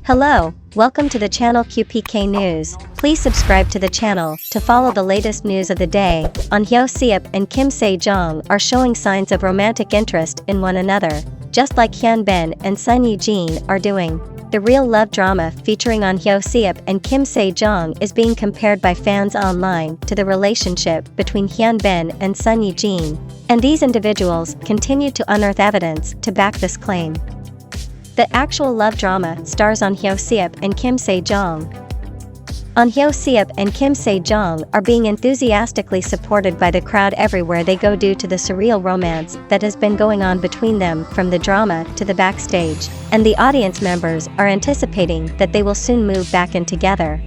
Hello, welcome to the channel QPK News. Please subscribe to the channel to follow the latest news of the day. Seop and Kim Jeong are showing signs of romantic interest in one another, just like Hyun B and Sun Ye-jin are doing. The real love drama featuring Seop and Kim Jeong is being compared by fans online to the relationship between Hyun B and Sun Ye-jin, and these individuals continue to unearth evidence to back this claim. The actual love drama stars Seop and Kim Jeong. Seop and Kim Jeong are being enthusiastically supported by the crowd everywhere they go due to the surreal romance that has been going on between them from the drama to the backstage, and the audience members are anticipating that they will soon move back in together.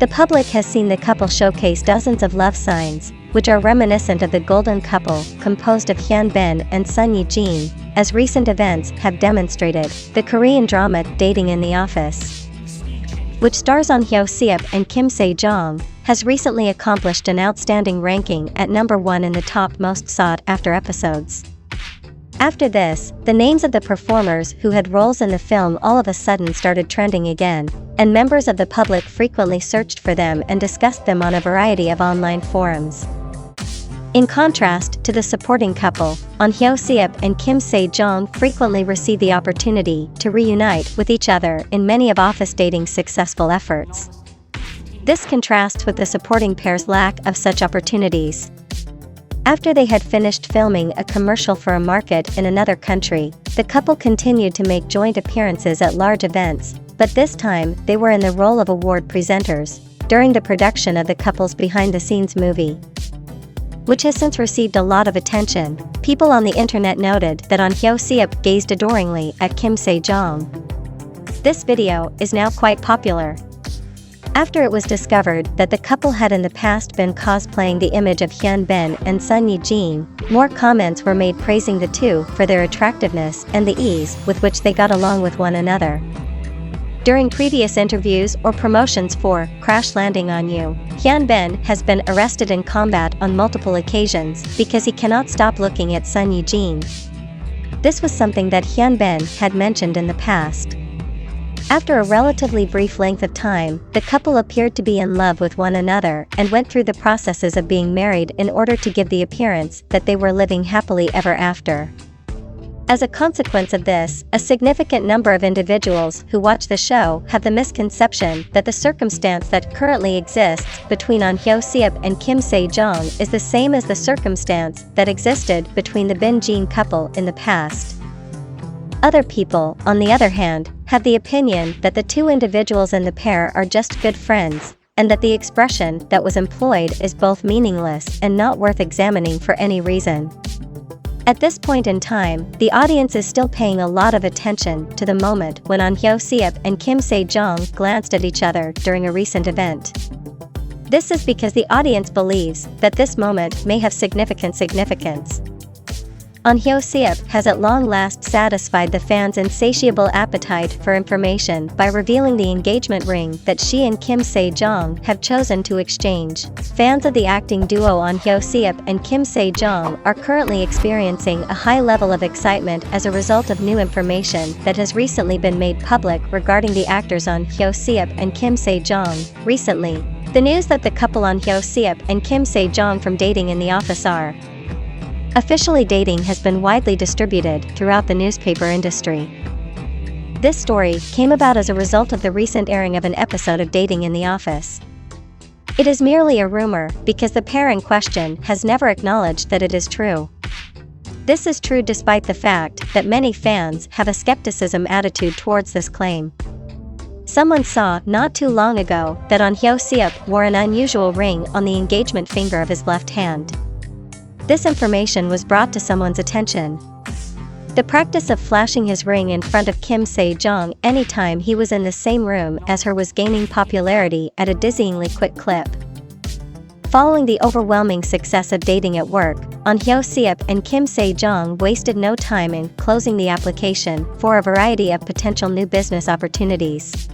The public has seen the couple showcase dozens of love signs, which are reminiscent of the golden couple composed of Hyun B and Sun Ye-jin, as recent events have demonstrated. The Korean drama Dating in the Office, which stars Seop and Kim Jeong, has recently accomplished an outstanding ranking at number 1 in the top most sought-after episodes. After this, the names of the performers who had roles in the film all of a sudden started trending again, and members of the public frequently searched for them and discussed them on a variety of online forums. In contrast to the supporting couple, Seop and Kim Jeong frequently receive the opportunity to reunite with each other in many of Office Dating's successful efforts. This contrasts with the supporting pair's lack of such opportunities. After they had finished filming a commercial for a market in another country, the couple continued to make joint appearances at large events, but this time they were in the role of award presenters during the production of the couple's behind-the-scenes movie, which has since received a lot of attention. People on the internet noted that Seop gazed adoringly at Kim Jeong. This video is now quite popular. After it was discovered that the couple had in the past been cosplaying the image of Hyun B and Sun Ye-jin, more comments were made praising the two for their attractiveness and the ease with which they got along with one another. During previous interviews or promotions for Crash Landing on You, Hyun B has been arrested in combat on multiple occasions because he cannot stop looking at Sun Ye-jin. This was something that Hyun B had mentioned in the past. After a relatively brief length of time, the couple appeared to be in love with one another and went through the processes of being married in order to give the appearance that they were living happily ever after. As a consequence of this, a significant number of individuals who watch the show have the misconception that the circumstance that currently exists between Seop and Kim Jeong is the same as the circumstance that existed between the Bin-jin couple in the past. Other people, on the other hand, have the opinion that the two individuals in the pair are just good friends, and that the expression that was employed is both meaningless and not worth examining for any reason. At this point in time, the audience is still paying a lot of attention to the moment when Seop and Kim Jeong glanced at each other during a recent event. This is because the audience believes that this moment may have significance. Seop has at long last satisfied the fans' insatiable appetite for information by revealing the engagement ring that she and Kim Jeong have chosen to exchange. Fans of the acting duo Seop and Kim Jeong are currently experiencing a high level of excitement as a result of new information that has recently been made public regarding the actors Seop and Kim Jeong. Recently, the news that the couple Seop and Kim Jeong from Dating in the Office are officially dating has been widely distributed throughout the newspaper industry. This story came about as a result of the recent airing of an episode of Dating in the Office. It is merely a rumor because the pair in question has never acknowledged that it is true. This is true despite the fact that many fans have a skepticism attitude towards this claim. Someone saw not too long ago that Seop wore an unusual ring on the engagement finger of his left hand. This information was brought to someone's attention. The practice of flashing his ring in front of Kim Jeong anytime he was in the same room as her was gaining popularity at a dizzyingly quick clip. Following the overwhelming success of Dating at Work, Seop and Kim Jeong wasted no time in closing the application for a variety of potential new business opportunities.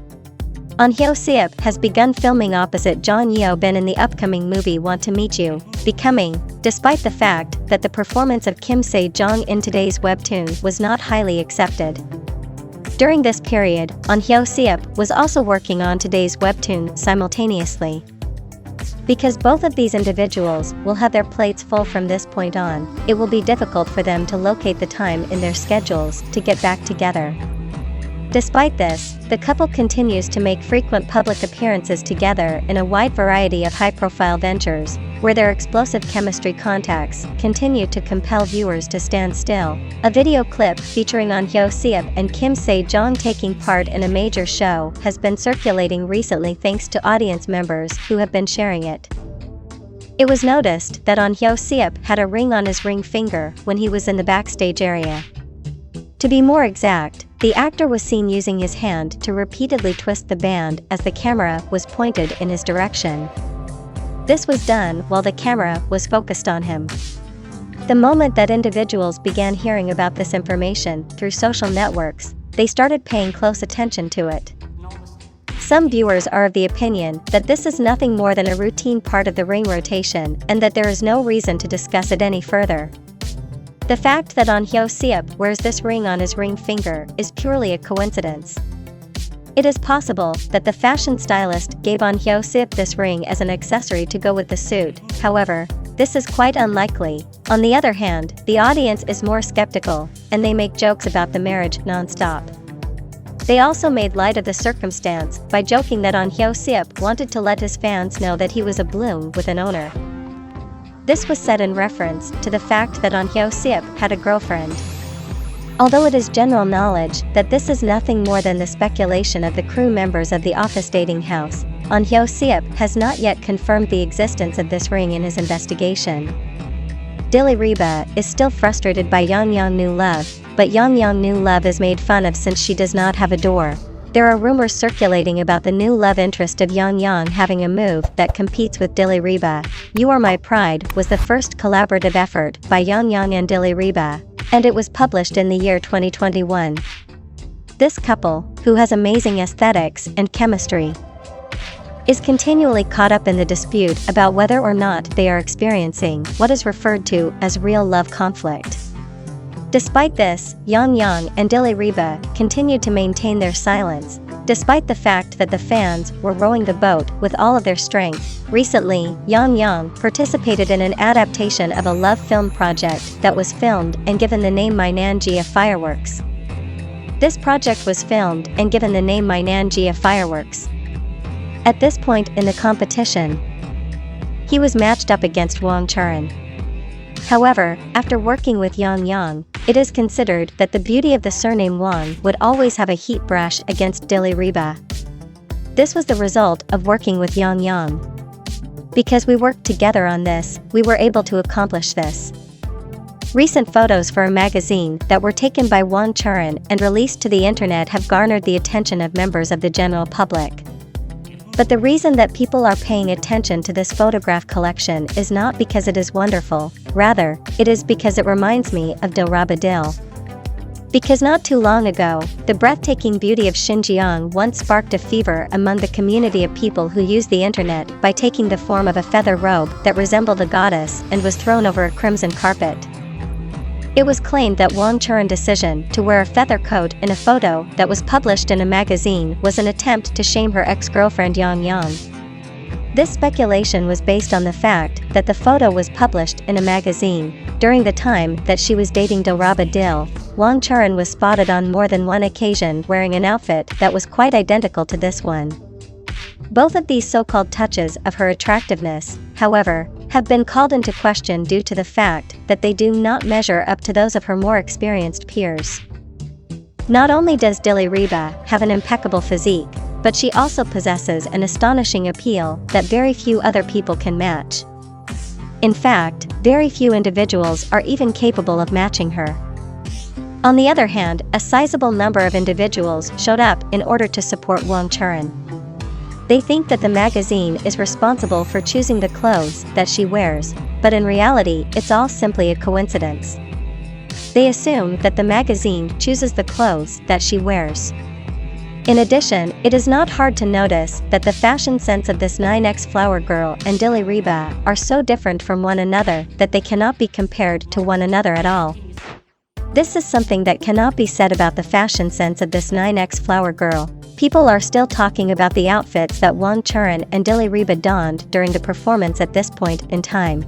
Seop has begun filming opposite Jeong in the upcoming movie Want to Meet You, becoming, despite the fact that the performance of Kim Jeong in today's webtoon was not highly accepted. During this period, Seop was also working on today's webtoon simultaneously. Because both of these individuals will have their plates full from this point on, it will be difficult for them to locate the time in their schedules to get back together. Despite this, the couple continues to make frequent public appearances together in a wide variety of high-profile ventures, where their explosive chemistry contacts continue to compel viewers to stand still. A video clip featuring Seop and Kim Se-jeong taking part in a major show has been circulating recently thanks to audience members who have been sharing it. It was noticed that Seop had a ring on his ring finger when he was in the backstage area. To be more exact, the actor was seen using his hand to repeatedly twist the band as the camera was pointed in his direction. This was done while the camera was focused on him. The moment that individuals began hearing about this information through social networks, they started paying close attention to it. Some viewers are of the opinion that this is nothing more than a routine part of the ring rotation and that there is no reason to discuss it any further. The fact that Seop wears this ring on his ring finger is purely a coincidence. It is possible that the fashion stylist gave Seop this ring as an accessory to go with the suit, however, this is quite unlikely. On the other hand, the audience is more skeptical, and they make jokes about the marriage non-stop. They also made light of the circumstance by joking that Seop wanted to let his fans know that he was a bloom with an owner. This was said in reference to the fact that Seop had a girlfriend. Although it is general knowledge that this is nothing more than the speculation of the crew members of the office dating house, Seop has not yet confirmed the existence of this ring in his investigation. Dilly Reba is still frustrated by Yeong's new love, but Yeong's new love is made fun of since she does not have a door. There are rumors circulating about the new love interest of Yeong having a move that competes with Dilly Reba. You Are My Pride was the first collaborative effort by Yeong and Dilly Reba, and it was published in the year 2021. This couple, who has amazing aesthetics and chemistry, is continually caught up in the dispute about whether or not they are experiencing what is referred to as real love conflict. Despite this, Yeong and Dilly Reba continued to maintain their silence, despite the fact that the fans were rowing the boat with all of their strength. Recently, Yeong participated in an adaptation of a love film project that was filmed and given the name My Nanjia Fireworks. This project was filmed and given the name My Nanjia Fireworks. At this point in the competition, he was matched up against Wang Churen. However, after working with Yeong, it is considered that the beauty of the surname Wang would always have a heat brush against Dilly Reba. This was the result of working with Yeong. Because we worked together on this, we were able to accomplish this. Recent photos for a magazine that were taken by Wang Churen and released to the internet have garnered the attention of members of the general public. But the reason that people are paying attention to this photograph collection is not because it is wonderful, rather, it is because it reminds me of Jeong. Because not too long ago, the breathtaking beauty of Jeong once sparked a fever among the community of people who use the internet by taking the form of a feather robe that resembled a goddess and was thrown over a crimson carpet. It was claimed that Wang Churen's decision to wear a feather coat in a photo that was published in a magazine was an attempt to shame her ex-girlfriend Yeong. This speculation was based on the fact that the photo was published in a magazine. During the time that she was dating Dil, Wang Churen was spotted on more than one occasion wearing an outfit that was quite identical to this one. Both of these so-called touches of her attractiveness, however, have been called into question due to the fact that they do not measure up to those of her more experienced peers. Not only does Dilly Reba have an impeccable physique, but she also possesses an astonishing appeal that very few other people can match. In fact, very few individuals are even capable of matching her. On the other hand, a sizable number of individuals showed up in order to support Wang Churen. They think that the magazine is responsible for choosing the clothes that she wears, but in reality it's all simply a coincidence. They assume that the magazine chooses the clothes that she wears. In addition, it is not hard to notice that the fashion sense of this 9X Flower Girl and Dilly Reba are so different from one another that they cannot be compared to one another at all. This is something that cannot be said about the fashion sense of this 9X flower girl. People are still talking about the outfits that Won Churin and Dilly Reba donned during the performance at this point in time.